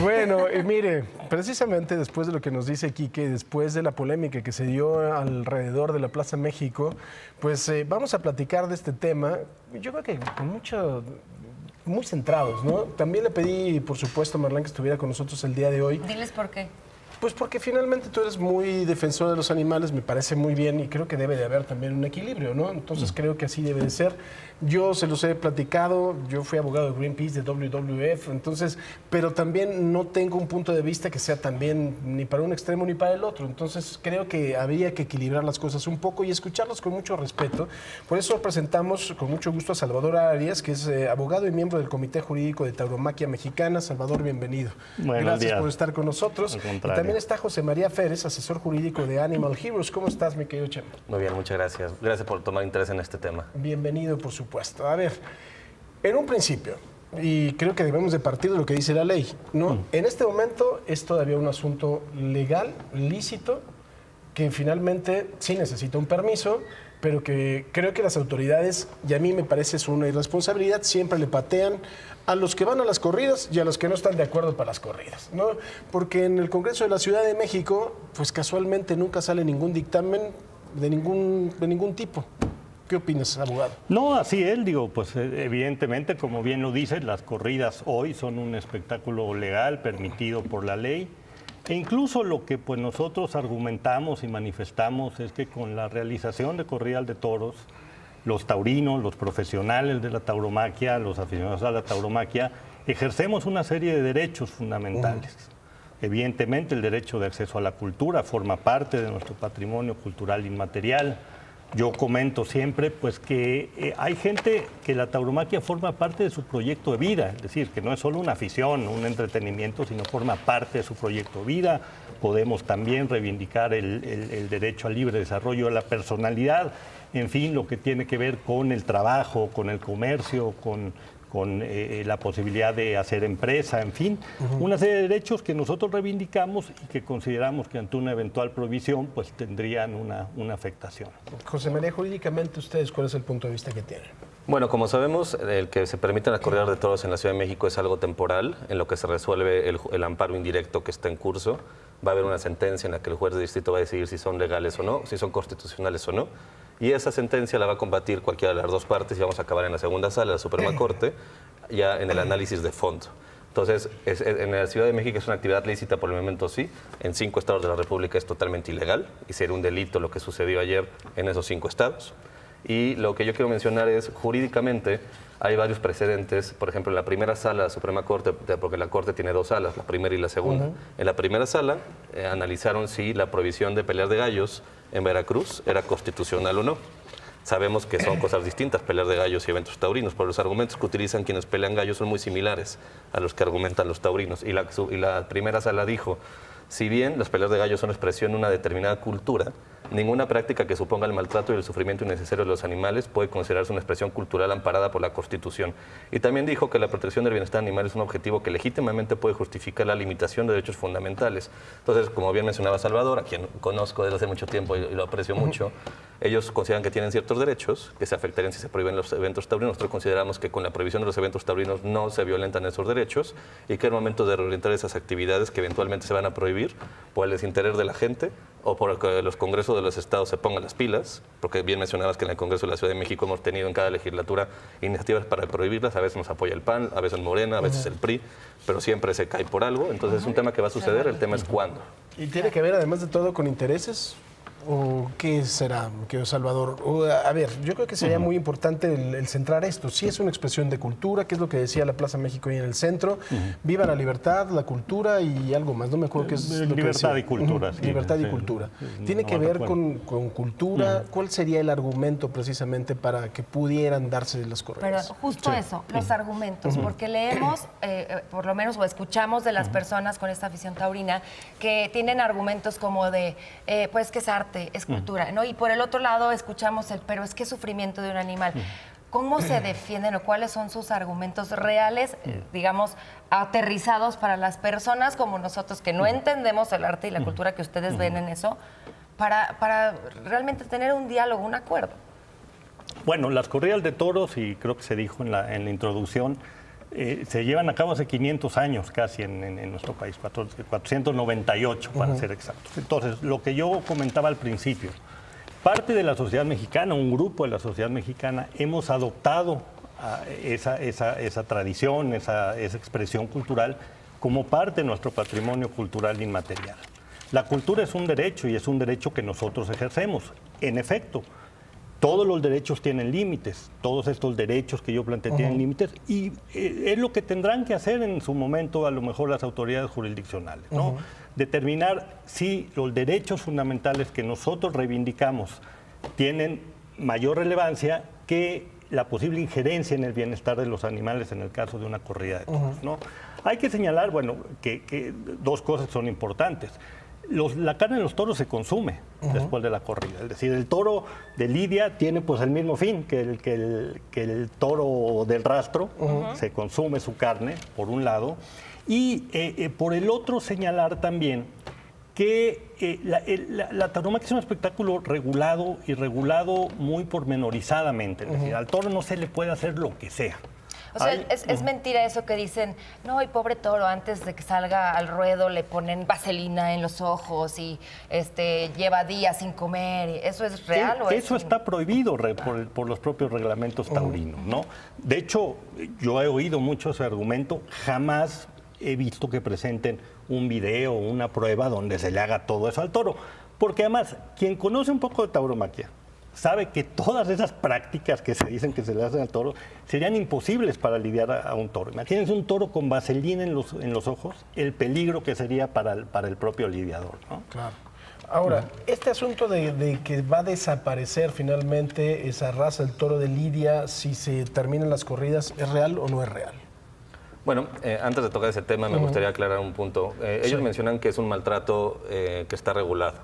Bueno, mire, precisamente después de lo que nos dice Quique, después de la polémica que se dio alrededor de la Plaza México, pues vamos a platicar de este tema, yo creo que con muy centrados, ¿no? También le pedí, por supuesto, a Marlene que estuviera con nosotros el día de hoy. Diles por qué. Pues porque finalmente tú eres muy defensor de los animales, me parece muy bien y creo que debe de haber también un equilibrio, ¿no? Entonces creo que así debe de ser. Yo se los he platicado, yo fui abogado de Greenpeace, de WWF, entonces, pero también no tengo un punto de vista que sea también ni para un extremo ni para el otro. Entonces creo que habría que equilibrar las cosas un poco y escucharlos con mucho respeto. Por eso presentamos con mucho gusto a Salvador Arias, que es abogado y miembro del Comité Jurídico de Tauromaquia Mexicana. Salvador, bienvenido. Buenos Gracias días. por estar con nosotros. Y también está José María Férez, asesor jurídico de Animal Heroes. ¿Cómo estás, mi querido Chema? Muy bien, muchas gracias. Gracias por tomar interés en este tema. Bienvenido, por supuesto. A ver, en un principio, y creo que debemos de partir de lo que dice la ley, ¿no? En este momento es todavía un asunto legal, lícito, que finalmente sí necesita un permiso, pero que creo que las autoridades, y a mí me parece es una irresponsabilidad, siempre le patean a los que van a las corridas y a los que no están de acuerdo para las corridas, ¿no? Porque en el Congreso de la Ciudad de México, pues casualmente nunca sale ningún dictamen de ningún tipo. ¿Qué opinas, abogado? No, así es, digo, pues evidentemente, como bien lo dices, las corridas hoy son un espectáculo legal permitido por la ley. E incluso lo que pues nosotros argumentamos y manifestamos es que con la realización de corridas de toros, los taurinos, los profesionales de la tauromaquia, los aficionados a la tauromaquia, ejercemos una serie de derechos fundamentales. Evidentemente, el derecho de acceso a la cultura forma parte de nuestro patrimonio cultural inmaterial. Yo comento siempre pues que hay gente que la tauromaquia forma parte de su proyecto de vida, es decir, que no es solo una afición, un entretenimiento, sino forma parte de su proyecto de vida. Podemos también reivindicar el derecho al libre desarrollo de la personalidad, en fin, lo que tiene que ver con el trabajo, con el comercio, con la posibilidad de hacer empresa, en fin, una serie de derechos que nosotros reivindicamos y que consideramos que ante una eventual prohibición pues tendrían una afectación. José María, jurídicamente ustedes, ¿cuál es el punto de vista que tienen? Bueno, como sabemos, el que se permitan las corridas de toros en la Ciudad de México es algo temporal, en lo que se resuelve el amparo indirecto que está en curso. Va a haber una sentencia en la que el juez de distrito va a decidir si son legales o no, si son constitucionales o no. Y esa sentencia la va a combatir cualquiera de las dos partes y vamos a acabar en la segunda sala, la Suprema Corte, ya en el análisis de fondo. Entonces, en la Ciudad de México es una actividad lícita por el momento, sí. En 5 estados de la República es totalmente ilegal y sería un delito lo que sucedió ayer en esos 5 estados. Y lo que yo quiero mencionar es, jurídicamente, hay varios precedentes. Por ejemplo, en la primera sala de la Suprema Corte, porque la Corte tiene 2 salas, la primera y la segunda. En la primera sala analizaron si la prohibición de pelear de gallos en Veracruz era constitucional o no. Sabemos que son cosas distintas, pelear de gallos y eventos taurinos, pero los argumentos que utilizan quienes pelean gallos son muy similares a los que argumentan los taurinos. Y la primera sala dijo, si bien las peleas de gallos son expresión de una determinada cultura, ninguna práctica que suponga el maltrato y el sufrimiento innecesario de los animales puede considerarse una expresión cultural amparada por la Constitución. Y también dijo que la protección del bienestar animal es un objetivo que legítimamente puede justificar la limitación de derechos fundamentales. Entonces, como bien mencionaba Salvador, a quien conozco desde hace mucho tiempo y lo aprecio mucho, ellos consideran que tienen ciertos derechos que se afectarían si se prohíben los eventos taurinos. Nosotros consideramos que con la prohibición de los eventos taurinos no se violentan esos derechos y que es el momento de reorientar esas actividades que eventualmente se van a prohibir por el desinterés de la gente o por que los congresos de los estados se pongan las pilas, porque bien mencionabas que en el Congreso de la Ciudad de México hemos tenido en cada legislatura iniciativas para prohibirlas, a veces nos apoya el PAN, a veces Morena, a veces el PRI, pero siempre se cae por algo, entonces es un tema que va a suceder, el tema es cuándo. ¿Y tiene que ver además de todo con intereses? ¿O qué será, querido Salvador? A ver, yo creo que sería muy importante el centrar esto. Sí es una expresión de cultura, que es lo que decía la Plaza México ahí en el centro. Viva la libertad, la cultura y algo más. No me acuerdo qué es lo que Libertad decía. y cultura. Sí, libertad y cultura. ¿Tiene que ver con cultura? ¿Cuál sería el argumento precisamente para que pudieran darse las corridas? Pero justo eso, los argumentos, porque leemos, por lo menos, o escuchamos de las personas con esta afición taurina que tienen argumentos como de, pues que es arte, es cultura, ¿no? Y por el otro lado escuchamos pero es que es sufrimiento de un animal. ¿Cómo se defienden o cuáles son sus argumentos reales, digamos, aterrizados para las personas como nosotros que no entendemos el arte y la cultura que ustedes ven en eso, para realmente tener un diálogo, un acuerdo? Bueno, las corridas de toros, y creo que se dijo en la introducción, se llevan a cabo hace 500 años casi en nuestro país, 498 para ser exactos. Entonces, lo que yo comentaba al principio, parte de la sociedad mexicana, un grupo de la sociedad mexicana, hemos adoptado esa tradición, esa expresión cultural como parte de nuestro patrimonio cultural inmaterial. La cultura es un derecho y es un derecho que nosotros ejercemos. En efecto, todos los derechos tienen límites, todos estos derechos que yo planteé tienen límites y es lo que tendrán que hacer en su momento a lo mejor las autoridades jurisdiccionales, ¿no? Determinar si los derechos fundamentales que nosotros reivindicamos tienen mayor relevancia que la posible injerencia en el bienestar de los animales en el caso de una corrida de toros, ¿no? Hay que señalar, bueno, que dos cosas son importantes. La carne de los toros se consume después de la corrida. Es decir, el toro de lidia tiene pues el mismo fin que el toro del rastro. Se consume su carne, por un lado. Y por el otro, señalar también que la tauromaquia es un espectáculo regulado y regulado muy pormenorizadamente. Es decir, al toro no se le puede hacer lo que sea. O sea, es mentira eso que dicen, no, el pobre toro, antes de que salga al ruedo le ponen vaselina en los ojos y lleva días sin comer. ¿Eso es real o eso está prohibido por los propios reglamentos taurinos, ¿no? De hecho, yo he oído mucho ese argumento, jamás he visto que presenten un video o una prueba donde se le haga todo eso al toro. Porque además, quien conoce un poco de tauromaquia sabe que todas esas prácticas que se dicen que se le hacen al toro serían imposibles para lidiar a un toro. Imagínense un toro con vaselina en los ojos, el peligro que sería para el propio lidiador, ¿no? Claro. Ahora, este asunto de que va a desaparecer finalmente esa raza, el toro de lidia, si se terminan las corridas, ¿es real o no es real? Bueno, antes de tocar ese tema me gustaría aclarar un punto. Ellos mencionan que es un maltrato que está regulado,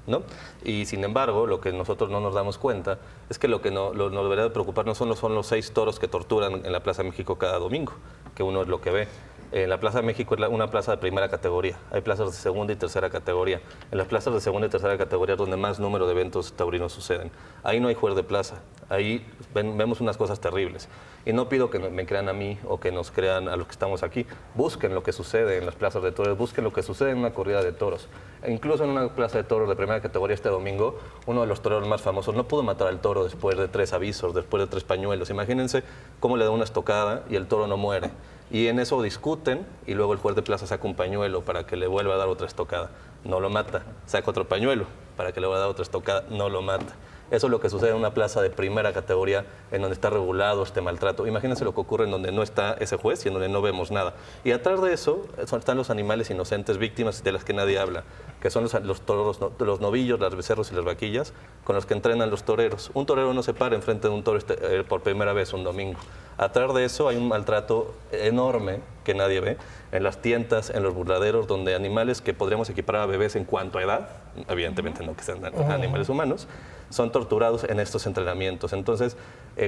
¿no? Y sin embargo, lo que nosotros no nos damos cuenta es que lo que nos debería de preocupar no son los 6 toros que torturan en la Plaza de México cada domingo, que uno es lo que ve. La Plaza de México es una plaza de primera categoría. Hay plazas de segunda y tercera categoría. En las plazas de segunda y tercera categoría es donde más número de eventos taurinos suceden. Ahí no hay juez de plaza. Ahí vemos unas cosas terribles. Y no pido que me crean a mí o que nos crean a los que estamos aquí. Busquen lo que sucede en las plazas de toros, busquen lo que sucede en una corrida de toros. E incluso en una plaza de toros de primera categoría este domingo, uno de los toreros más famosos no pudo matar al toro después de 3 avisos, después de 3 pañuelos. Imagínense cómo le da una estocada y el toro no muere. Y en eso discuten y luego el juez de plaza saca un pañuelo para que le vuelva a dar otra estocada. No lo mata. Saca otro pañuelo para que le vuelva a dar otra estocada. No lo mata. Eso es lo que sucede en una plaza de primera categoría en donde está regulado este maltrato. Imagínense lo que ocurre en donde no está ese juez y en donde no vemos nada. Y atrás de eso están los animales inocentes, víctimas de las que nadie habla, que son los toros, los novillos, las becerros y las vaquillas con los que entrenan los toreros. Un torero no se para enfrente de un toro por primera vez un domingo. Atrás de eso hay un maltrato enorme que nadie ve en las tientas, en los burladeros, donde animales que podríamos equiparar a bebés en cuanto a edad, evidentemente no que sean animales humanos, son torturados en estos entrenamientos. Entonces,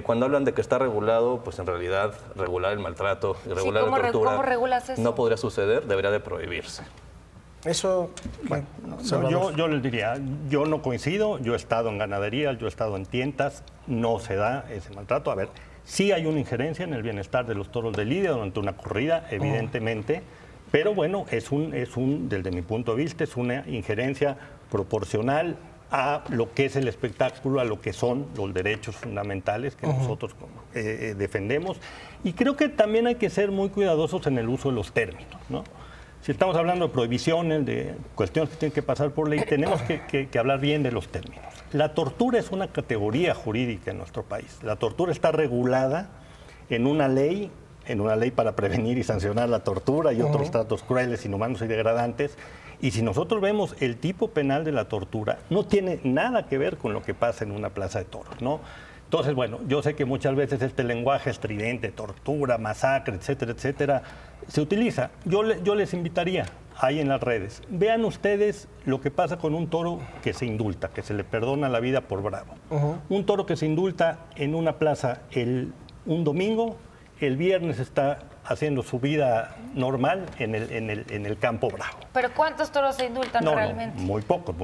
cuando hablan de que está regulado, pues en realidad regular el maltrato y regular la tortura ¿cómo regulas eso? no podría suceder, debería de prohibirse. Eso, bueno, yo les diría, yo no coincido, yo he estado en ganadería, yo he estado en tientas, no se da ese maltrato. A ver, sí hay una injerencia en el bienestar de los toros de lidia durante una corrida, evidentemente, pero bueno, desde mi punto de vista, es una injerencia proporcional a lo que es el espectáculo, a lo que son los derechos fundamentales que nosotros defendemos. Y creo que también hay que ser muy cuidadosos en el uso de los términos, ¿no? Si estamos hablando de prohibiciones, de cuestiones que tienen que pasar por ley, tenemos que hablar bien de los términos. La tortura es una categoría jurídica en nuestro país. La tortura está regulada en una ley para prevenir y sancionar la tortura y otros tratos crueles, inhumanos y degradantes. Y si nosotros vemos el tipo penal de la tortura, no tiene nada que ver con lo que pasa en una plaza de toros, ¿no? Entonces, bueno, yo sé que muchas veces este lenguaje estridente, tortura, masacre, etcétera, etcétera, se utiliza. Yo les invitaría ahí en las redes, vean ustedes lo que pasa con un toro que se indulta, que se le perdona la vida por bravo. Un toro que se indulta en una plaza un domingo, el viernes está haciendo su vida normal en el campo bravo. ¿Pero cuántos toros se indultan realmente? No, muy pocos.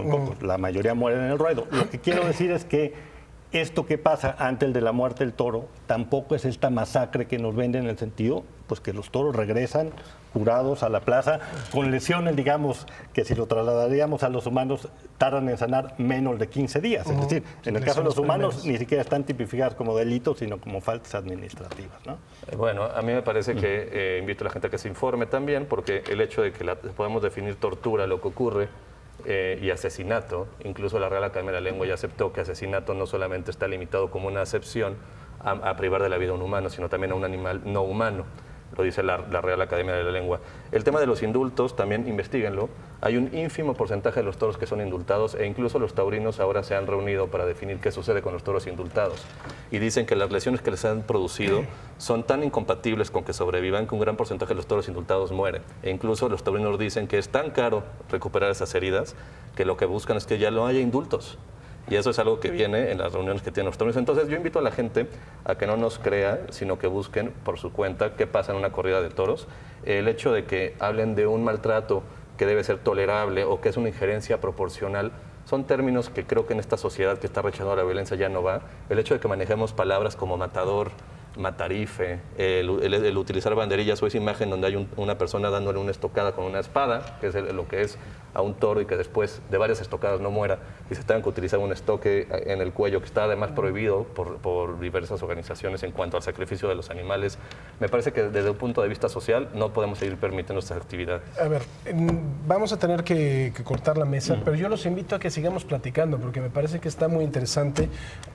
La mayoría mueren en el ruedo. Lo que quiero decir es que esto que pasa antes de la muerte del toro tampoco es esta masacre que nos venden en el sentido pues que los toros regresan curados a la plaza con lesiones, digamos, que si lo trasladaríamos a los humanos tardan en sanar menos de 15 días. Es decir, en el caso de los humanos ni siquiera están tipificadas como delitos, sino como faltas administrativas, ¿no? Bueno, a mí me parece que invito a la gente a que se informe también, porque el hecho de que podemos definir tortura, lo que ocurre, y asesinato, incluso la Real Academia de la Lengua ya aceptó que asesinato no solamente está limitado como una acepción a privar de la vida a un humano, sino también a un animal no humano. Lo dice la Real Academia de la Lengua. El tema de los indultos, también investiguenlo. Hay un ínfimo porcentaje de los toros que son indultados e incluso los taurinos ahora se han reunido para definir qué sucede con los toros indultados. Y dicen que las lesiones que les han producido son tan incompatibles con que sobrevivan que un gran porcentaje de los toros indultados mueren. E incluso los taurinos dicen que es tan caro recuperar esas heridas que lo que buscan es que ya no haya indultos. Y eso es algo que viene en las reuniones que tienen los taurinos. Entonces yo invito a la gente a que no nos crea, sino que busquen por su cuenta qué pasa en una corrida de toros. El hecho de que hablen de un maltrato que debe ser tolerable o que es una injerencia proporcional, son términos que creo que en esta sociedad que está rechazando la violencia ya no va. El hecho de que manejemos palabras como matador, matarife, el utilizar banderillas o esa imagen donde hay una persona dándole una estocada con una espada, que es lo que es a un toro y que después de varias estocadas no muera, y se tengan que utilizar un estoque en el cuello que está además prohibido por diversas organizaciones en cuanto al sacrificio de los animales. Me parece que desde un punto de vista social no podemos seguir permitiendo estas actividades. A ver, vamos a tener que cortar la mesa, pero yo los invito a que sigamos platicando, porque me parece que está muy interesante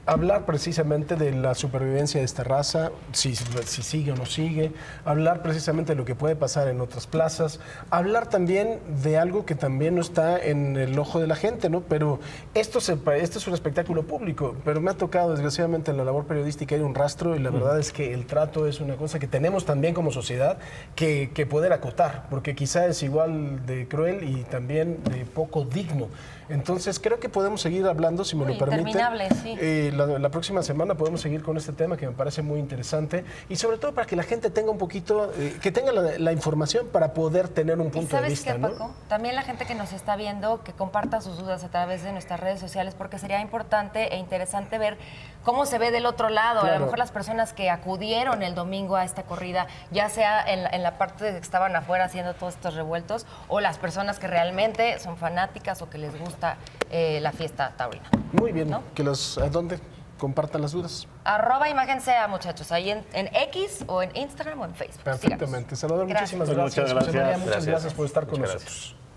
hablar precisamente de la supervivencia de esta raza, si sigue o no sigue, hablar precisamente de lo que puede pasar en otras plazas, hablar también de algo que también no está en el ojo de la gente, ¿no? Pero esto es un espectáculo público, pero me ha tocado desgraciadamente en la labor periodística ir un rastro y la verdad es que el trato es una cosa que tenemos también como sociedad que poder acotar, porque quizá es igual de cruel y también de poco digno. Entonces creo que podemos seguir hablando, si me lo permite. Interminable, sí. La próxima semana podemos seguir con este tema que me parece muy interesante y sobre todo para que la gente tenga un poquito, que tenga la información para poder tener un punto de vista. ¿Sabes qué, Paco? También la gente que nos está viendo, que comparta sus dudas a través de nuestras redes sociales, porque sería importante e interesante ver cómo se ve del otro lado. Claro. A lo mejor las personas que acudieron el domingo a esta corrida, ya sea en la parte de que estaban afuera haciendo todos estos revueltos, o las personas que realmente son fanáticas o que les gusta la fiesta taurina. Muy bien, ¿no? que ¿a dónde compartan las dudas? @Imagen Sea, muchachos, ahí en X o en Instagram o en Facebook. Perfectamente. Síganos. Salvador, Gracias. muchísimas gracias. Muchas gracias. José María, muchas gracias por estar con Muchas nosotros. gracias.